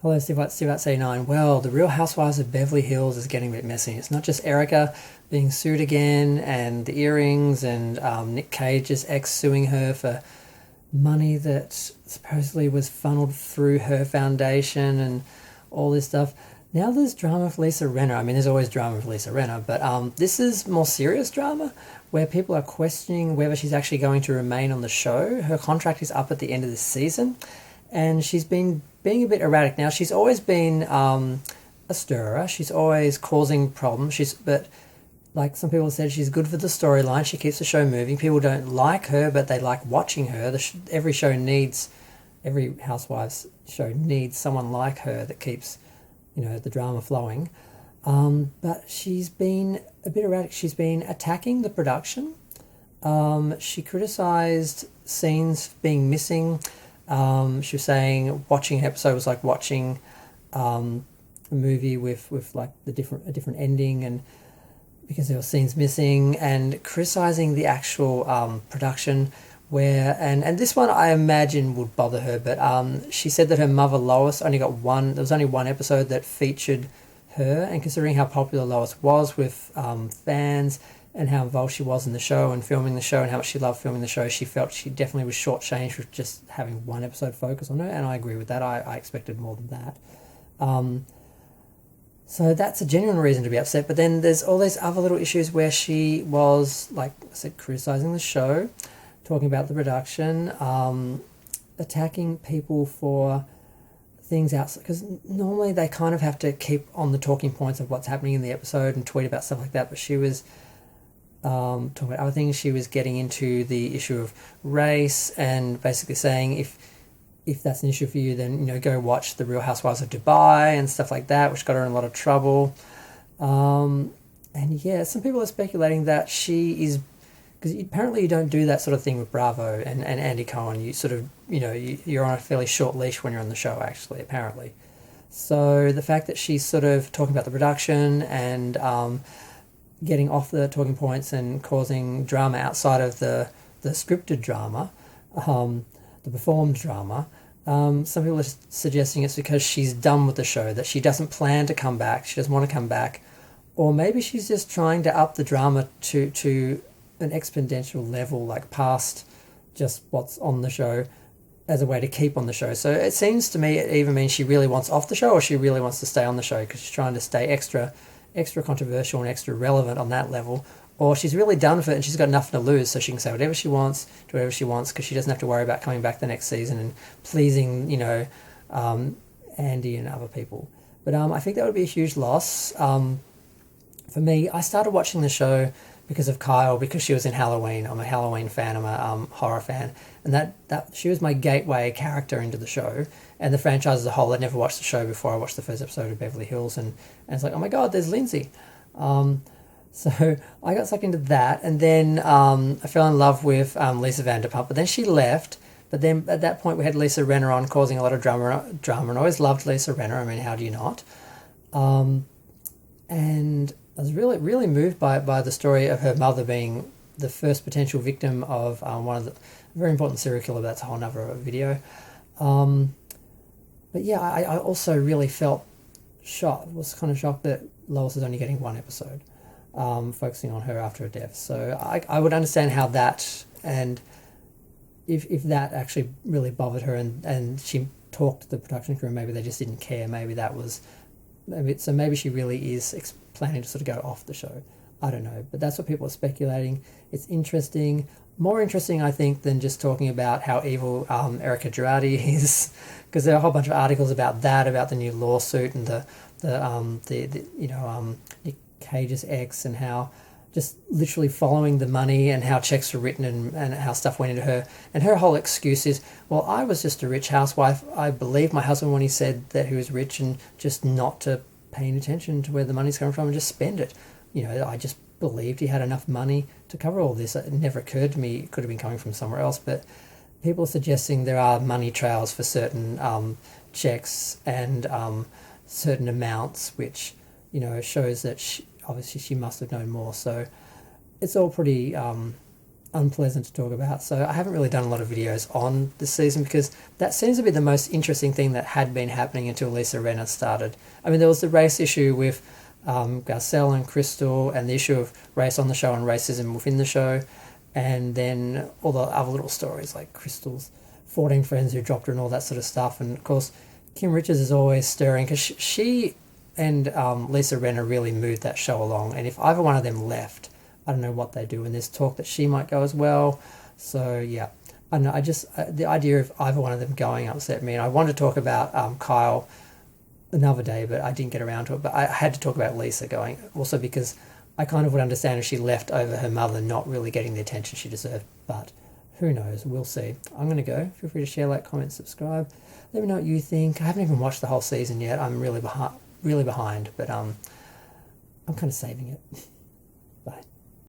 Hello, Steve at 89. Well, the Real Housewives of Beverly Hills is getting a bit messy. It's not just Erica being sued again and the earrings and Nick Cage's ex suing her for money that supposedly was funneled through her foundation and all this stuff. Now there's drama with Lisa Rinna. I mean, there's always drama with Lisa Rinna, but this is more serious drama where people are questioning whether she's actually going to remain on the show. Her contract is up at the end of this season, and she's been being a bit erratic. Now, she's always been a stirrer. She's always causing problems. But like some people said, she's good for the storyline. She keeps the show moving. People don't like her, but they like watching her. Every Housewives show needs someone like her that keeps, the drama flowing. But she's been a bit erratic. She's been attacking the production. She criticised scenes being missing. She was saying watching an episode was like watching a movie with like a different ending, and because there were scenes missing, and criticising the actual production where and this one I imagine would bother her, but she said that her mother Lois only got one. There was only one episode that featured her, and considering how popular Lois was with fans and how involved she was in the show and filming the show and how much she loved filming the show, she felt she definitely was shortchanged with just having one episode focus on her, and I agree with that. I expected more than that. So that's a genuine reason to be upset, but then there's all these other little issues where she was, like I said, criticising the show, talking about the production, attacking people for things outside, because normally they kind of have to keep on the talking points of what's happening in the episode and tweet about stuff like that, but she was talking about other things. She was getting into the issue of race and basically saying if that's an issue for you, then go watch The Real Housewives of Dubai and stuff like that, which got her in a lot of trouble. And yeah, some people are speculating that she is, because apparently you don't do that sort of thing with Bravo and Andy Cohen. You sort of you're on a fairly short leash when you're on the show, actually, apparently. So the fact that she's sort of talking about the production and getting off the talking points and causing drama outside of the scripted drama, the performed drama. Some people are suggesting it's because she's done with the show, that she doesn't plan to come back, she doesn't want to come back, or maybe she's just trying to up the drama to an exponential level, like past just what's on the show, as a way to keep on the show. So it seems to me it either means she really wants off the show or she really wants to stay on the show because she's trying to stay extra controversial and extra relevant on that level, or she's really done with it and she's got nothing to lose, so she can say whatever she wants, do whatever she wants, because she doesn't have to worry about coming back the next season and pleasing, Andy and other people. But I think that would be a huge loss. For me, I started watching the show because of Kyle, because she was in Halloween. I'm a Halloween fan, I'm a horror fan, and that she was my gateway character into the show and the franchise as a whole. I'd never watched the show before. I watched the first episode of Beverly Hills, and it's like, oh my god, there's Lindsay. So I got sucked into that, and then I fell in love with Lisa Vanderpump, but then she left. But then at that point we had Lisa Rinna on, causing a lot of drama, and I always loved Lisa Rinna. I mean, how do you not? And I was really, really moved by the story of her mother being the first potential victim of one of the very important serial killer. That's a whole nother video. But yeah, I also really felt was kind of shocked that Lois is only getting one episode, focusing on her after her death. So I would understand how that, and if that actually really bothered her, and she talked to the production crew, maybe they just didn't care. Maybe she really is planning to sort of go off the show. I don't know, but that's what people are speculating. It's interesting, more interesting, I think, than just talking about how evil Erica Girardi is, because there are a whole bunch of articles about that, about the new lawsuit and the Nick Cage's ex, and how just literally following the money and how checks were written and how stuff went into her. And her whole excuse is, well, I was just a rich housewife. I believed my husband when he said that he was rich, and just not to paying attention to where the money's coming from and just spend it. I just believed he had enough money to cover all this. It never occurred to me it could have been coming from somewhere else. But people are suggesting there are money trails for certain checks and certain amounts, which shows that obviously she must have known more. So it's all pretty unpleasant to talk about. So I haven't really done a lot of videos on this season because that seems to be the most interesting thing that had been happening until Lisa Rinna started. I mean, there was the race issue with Garcelle and Crystal, and the issue of race on the show and racism within the show, and then all the other little stories like Crystal's 14 friends who dropped her and all that sort of stuff. And of course, Kim Richards is always stirring because she and Lisa Rinna really moved that show along. And if either one of them left, I don't know what they do. And there's talk that she might go as well. So yeah, I don't know. I just the idea of either one of them going upset me. And I wanted to talk about Kyle another day, but I didn't get around to it. But I had to talk about Lisa going also because I kind of would understand if she left over her mother not really getting the attention she deserved. But who knows? We'll see. I'm going to go. Feel free to share, like, comment, subscribe. Let me know what you think. I haven't even watched the whole season yet. I'm really behind, but I'm kind of saving it.